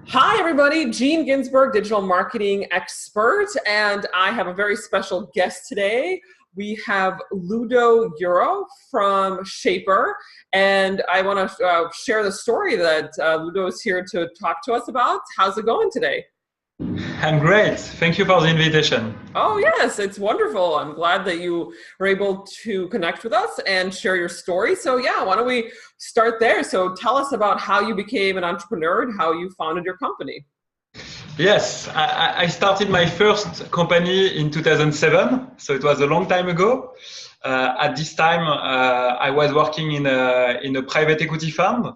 Hi, everybody. Ginzburg, digital marketing expert, and I have a very special guest today. We have Ludovic Huruax from Shapr, and I want to share the story that Ludo is here to talk to us about. How's it going today? I'm great. Thank you for the invitation. Oh, yes, it's wonderful. I'm glad that you were able to connect with us and share your story. So, yeah, why don't we start there? So, tell us about how you became an entrepreneur and how you founded your company. Yes, I started my first company in 2007, so it was a long time ago. At this time, I was working in a private equity firm,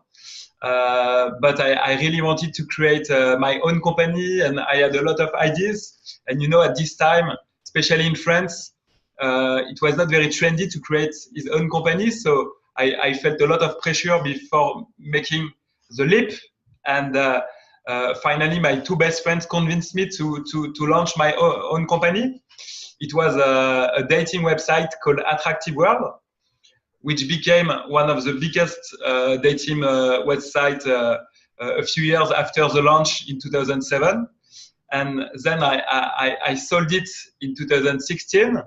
but I really wanted to create my own company, and I had a lot of ideas. And at this time, especially in France, it was not very trendy to create his own company, so I felt a lot of pressure before making the leap. And finally, my two best friends convinced me to launch my own company. It was a dating website called Attractive World, which became one of the biggest dating websites a few years after the launch in 2007. And then I sold it in 2016,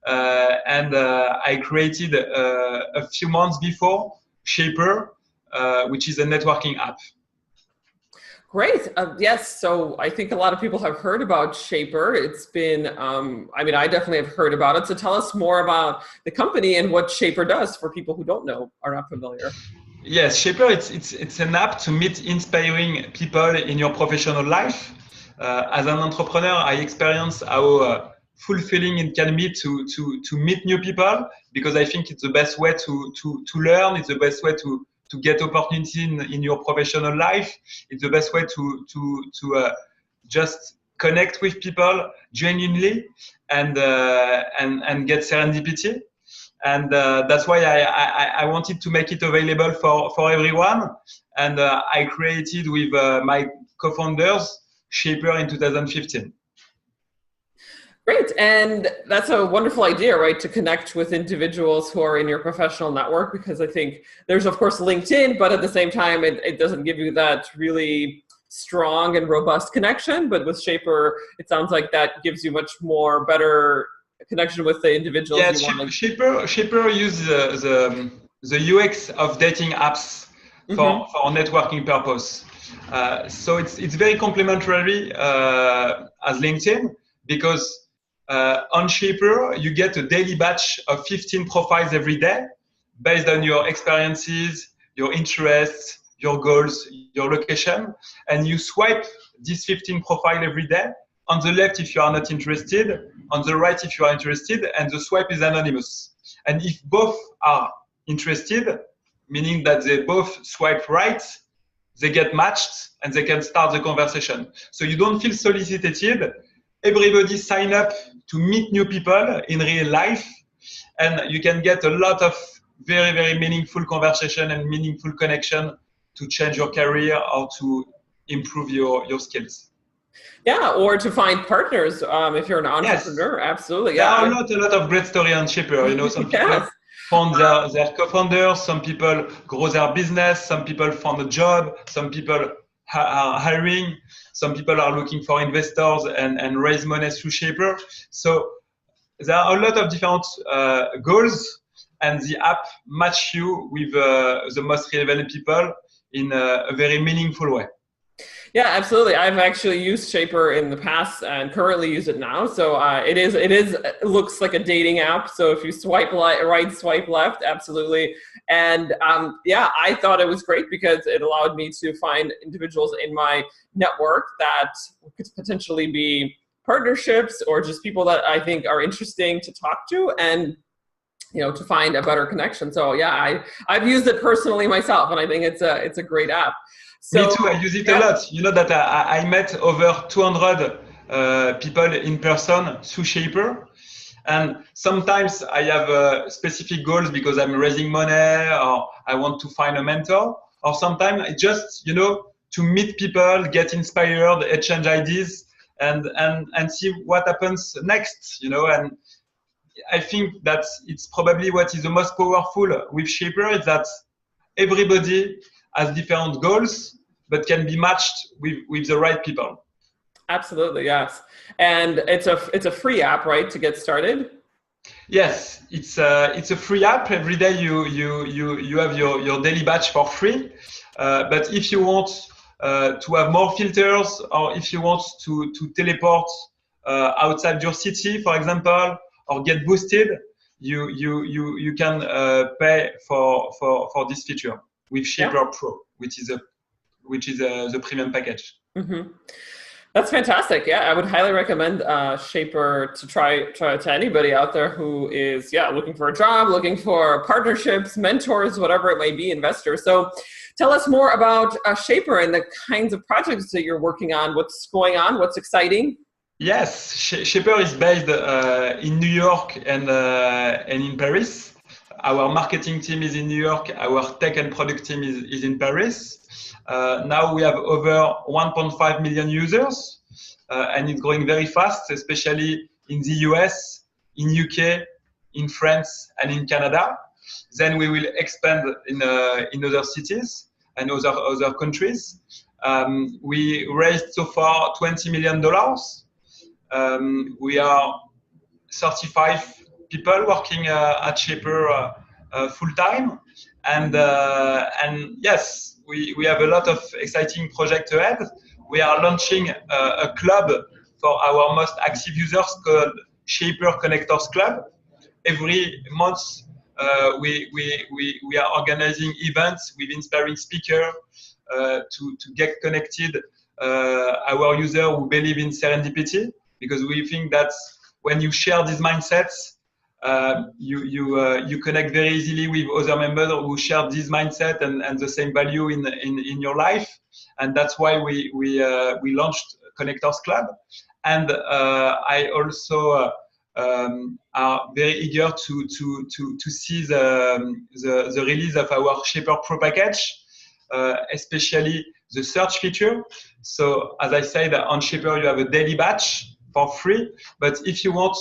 and I created a few months before Shapr, which is a networking app. Great. Yes. So I think a lot of people have heard about Shapr. It's been, I definitely have heard about it. So tell us more about the company and what Shapr does for people who don't know, are not familiar. Yes, Shapr, it's an app to meet inspiring people in your professional life. As an entrepreneur, I experience how fulfilling it can be to meet new people, because I think it's the best way to learn. It's the best way to get opportunity in your professional life. It's the best way to just connect with people genuinely and get serendipity. And that's why I wanted to make it available for everyone. And I created with my co-founders Shapr in 2015. Great. And that's a wonderful idea, right? To connect with individuals who are in your professional network, because I think there's, of course, LinkedIn, but at the same time, it doesn't give you that really strong and robust connection. But with Shapr, it sounds like that gives you much more better connection with the individuals you Yes, want to. Shapr uses the UX of dating apps for networking purpose. So it's very complementary as LinkedIn, because on Shapr you get a daily batch of 15 profiles every day based on your experiences, your interests, your goals, your location, and you swipe these 15 profile every day. On the left if you are not interested, on the right if you are interested, and the swipe is anonymous. And if both are interested, meaning that they both swipe right, they get matched and they can start the conversation. So you don't feel solicited. Everybody sign up to meet new people in real life, and you can get a lot of very, very meaningful conversation and meaningful connection to change your career or to improve your skills. Yeah, or to find partners if you're an Yes, entrepreneur. Absolutely. there Yeah. are a lot of great stories on Shapr. Some people Yes. found their co-founders, some people grow their business, some people found a job, some people are hiring, some people are looking for investors and raise money through Shapr. So there are a lot of different goals, and the app match you with the most relevant people in a very meaningful way. Yeah, absolutely. I've actually used Shapr in the past and currently use it now. So it looks like a dating app. So if you swipe right, swipe left, absolutely. And yeah, I thought it was great because it allowed me to find individuals in my network that could potentially be partnerships or just people that I think are interesting to talk to, and to find a better connection. So yeah, I've used it personally myself, and I think it's a great app. Me So too, I use it a yeah. lot. You know that I met over 200 people in person through Shapr. And sometimes I have specific goals because I'm raising money or I want to find a mentor. Or sometimes I just, to meet people, get inspired, exchange ideas, and see what happens next, And I think that it's probably what is the most powerful with Shapr is that everybody has different goals, but can be matched with the right people. Absolutely, yes. And it's a free app, right, to get started? Yes, it's a free app. Every day you have your daily batch for free. But if you want to have more filters, or if you want to teleport outside your city, for example, or get boosted, you can pay for this feature with Shapr Pro, which is the premium package. Mm-hmm. That's fantastic. Yeah, I would highly recommend Shapr to try to anybody out there who is looking for a job, looking for partnerships, mentors, whatever it may be, investors. So tell us more about Shapr and the kinds of projects that you're working on. What's going on? What's exciting? Yes, Shapr is based in New York and in Paris. Our marketing team is in New York. Our tech and product team is in Paris. Now we have over 1.5 million users, and it's growing very fast, especially in the US, in UK, in France, and in Canada. Then we will expand in other cities and other countries. We raised so far $20 million. We are 35 people working at Shapr full time, and yes, we have a lot of exciting projects ahead. We are launching a club for our most active users called Shapr Connectors Club. Every month, we are organizing events with inspiring speakers to get connected our users who believe in serendipity, because we think that when you share these mindsets, you connect very easily with other members who share this mindset and the same value in your life, and that's why we launched Connectors Club. And I also are very eager to see the release of our Shapr Pro package, especially the search feature. So as I said, on Shapr you have a daily batch for free, but if you want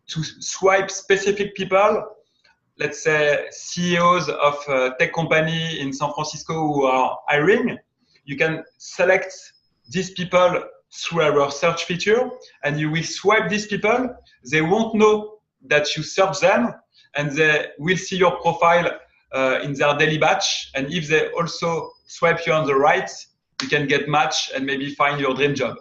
to swipe specific people, let's say CEOs of tech company in San Francisco who are hiring, you can select these people through our search feature, and you will swipe these people. They won't know that you search them, and they will see your profile in their daily batch. And if they also swipe you on the right, you can get matched and maybe find your dream job.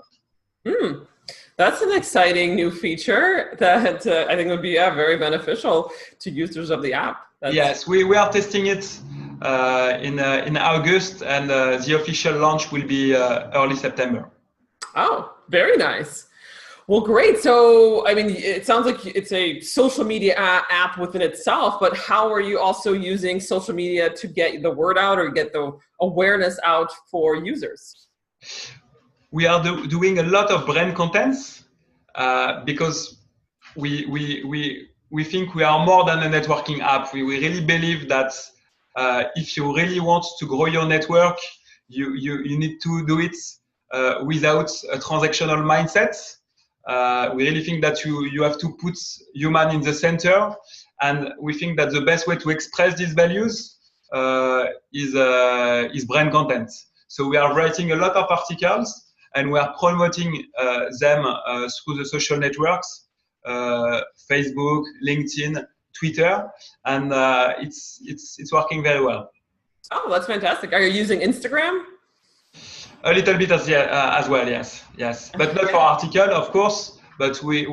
That's an exciting new feature that I think would be very beneficial to users of the app. Yes, we are testing it in August, and the official launch will be early September. Oh, very nice. Well, great. So, I mean, it sounds like it's a social media app within itself, but how are you also using social media to get the word out or get the awareness out for users? We are doing a lot of brand contents because we think we are more than a networking app. We really believe that if you really want to grow your network, you need to do it without a transactional mindset. We really think that you have to put human in the center, and we think that the best way to express these values is brand content. So we are writing a lot of articles, and we are promoting them through the social networks, Facebook, LinkedIn, Twitter, and it's working very well. Oh, that's fantastic. Are you using Instagram? A little bit as well, yes. But not for article, of course, but we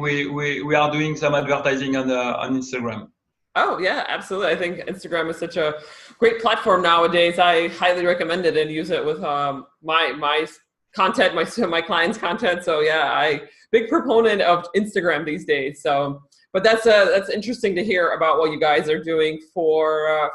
are doing some advertising on Instagram. Oh, yeah, absolutely. I think Instagram is such a great platform nowadays. I highly recommend it and use it with my content, my clients' content. So yeah, I big proponent of Instagram these days. So, but that's interesting to hear about what you guys are doing for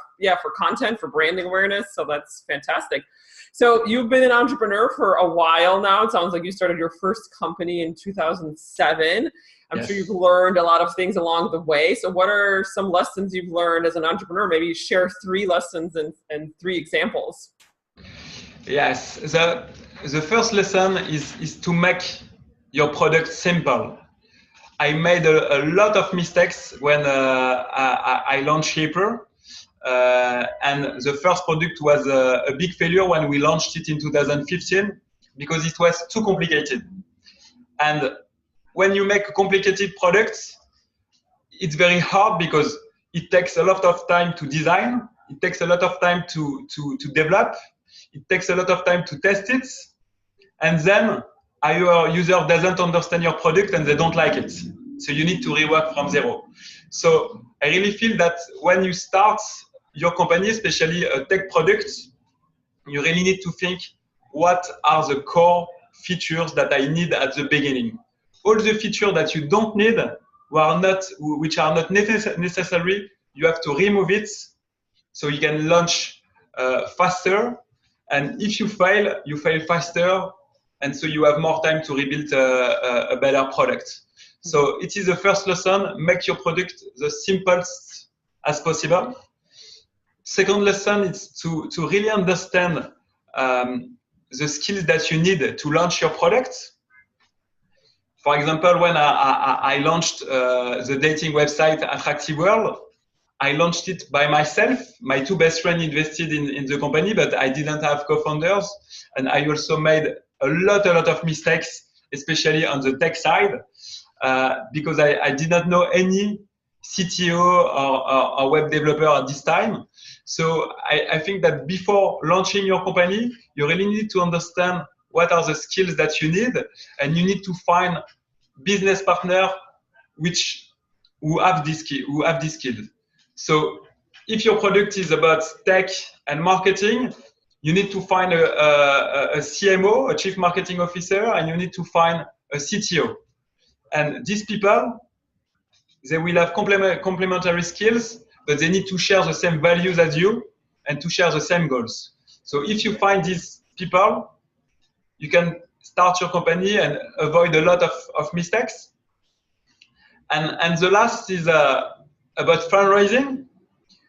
content, for branding awareness. So that's fantastic. So you've been an entrepreneur for a while now. It sounds like you started your first company in 2007. I'm sure you've learned a lot of things along the way. So what are some lessons you've learned as an entrepreneur? Maybe share 3 lessons and 3 examples. Yes, the first lesson is to make your product simple. I made a lot of mistakes when I launched Shapr. and the first product was a big failure when we launched it in 2015 because it was too complicated. And when you make a complicated product, it's very hard because it takes a lot of time to design, it takes a lot of time to develop, it takes a lot of time to test it, and then your user doesn't understand your product and they don't like it. So you need to rework from zero. So I really feel that when you start your company, especially a tech product, you really need to think, what are the core features that I need at the beginning? All the features that you don't need, which are not necessary, you have to remove it so you can launch faster. And if you fail faster, and so you have more time to rebuild a better product. So it is the first lesson: make your product the simplest as possible. Second lesson is to really understand the skills that you need to launch your product. For example, when I launched the dating website Attractive World, I launched it by myself. My two best friends invested in the company, but I didn't have co-founders. And I also made a lot of mistakes, especially on the tech side, because I did not know any CTO or web developer at this time. So I think that before launching your company, you really need to understand what are the skills that you need, and you need to find business partners who have these skills. So if your product is about tech and marketing, you need to find a CMO, a chief marketing officer, and you need to find a CTO. And these people, they will have complementary skills, but they need to share the same values as you and to share the same goals. So if you find these people, you can start your company and avoid a lot of mistakes. And the last is about fundraising.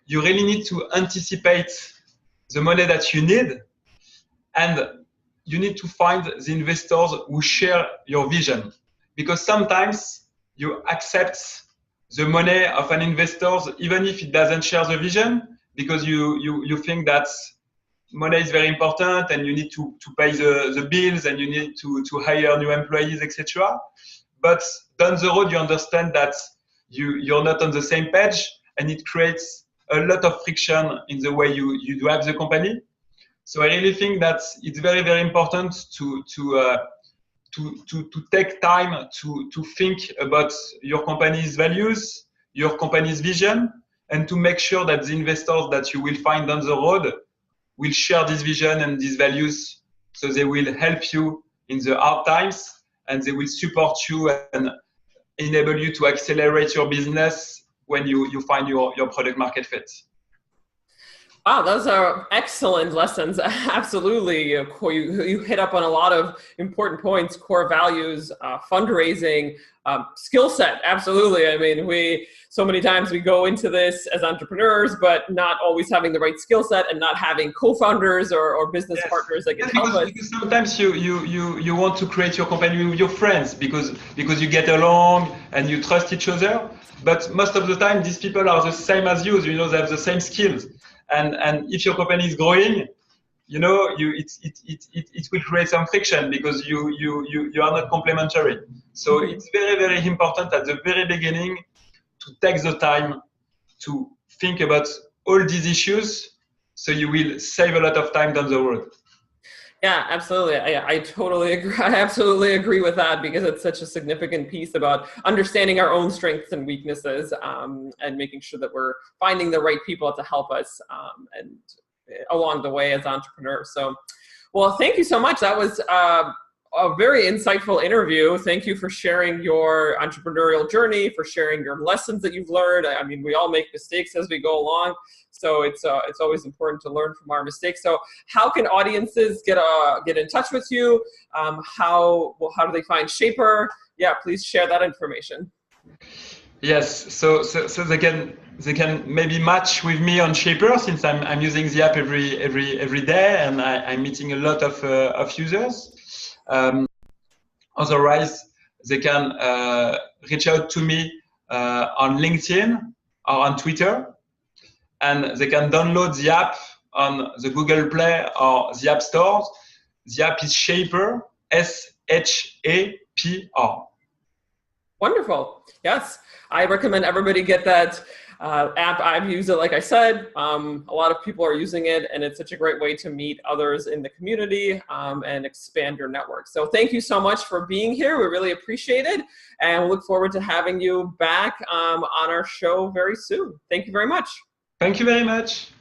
You really need to anticipate the money that you need, and you need to find the investors who share your vision. Because sometimes you accept the money of an investor even if it doesn't share the vision, because you think that money is very important and you need to pay the bills and you need to hire new employees, etc. But down the road, you understand that you're not on the same page, and it creates a lot of friction in the way you drive the company. So I really think that it's very, very important to take time to think about your company's values, your company's vision, and to make sure that the investors that you will find down the road will share this vision and these values, so they will help you in the hard times, and they will support you and enable you to accelerate your business when you find your product market fit. Wow, those are excellent lessons. Absolutely. You hit up on a lot of important points: core values, fundraising, skill set. Absolutely. I mean, so many times we go into this as entrepreneurs, but not always having the right skill set and not having co-founders or business partners that can help us. Because sometimes you want to create your company with your friends because you get along and you trust each other. But most of the time, these people are the same as you. You know, they have the same skills. And if your company is growing, you know, it will create some friction because you are not complementary. So it's very, very important at the very beginning to take the time to think about all these issues, so you will save a lot of time down the road. Yeah, absolutely. I totally agree. I absolutely agree with that, because it's such a significant piece about understanding our own strengths and weaknesses, and making sure that we're finding the right people to help us and along the way as entrepreneurs. So, well, thank you so much. That was a very insightful interview. Thank you for sharing your entrepreneurial journey, for sharing your lessons that you've learned. I mean, we all make mistakes as we go along, so it's always important to learn from our mistakes. So how can audiences get in touch with you? How do they find Shapr? Yeah, please share that information. Yes, so they can maybe match with me on Shapr, since I'm using the app every day, and I'm meeting a lot of users. Otherwise, they can reach out to me on LinkedIn or on Twitter. and they can download the app on the Google Play or the App Stores. The app is Shapr, S-H-A-P-R. Wonderful. Yes, I recommend everybody get that app. I've used it, like I said. A lot of people are using it, and it's such a great way to meet others in the community and expand your network. So thank you so much for being here. We really appreciate it, and we look forward to having you back on our show very soon. Thank you very much. Thank you very much.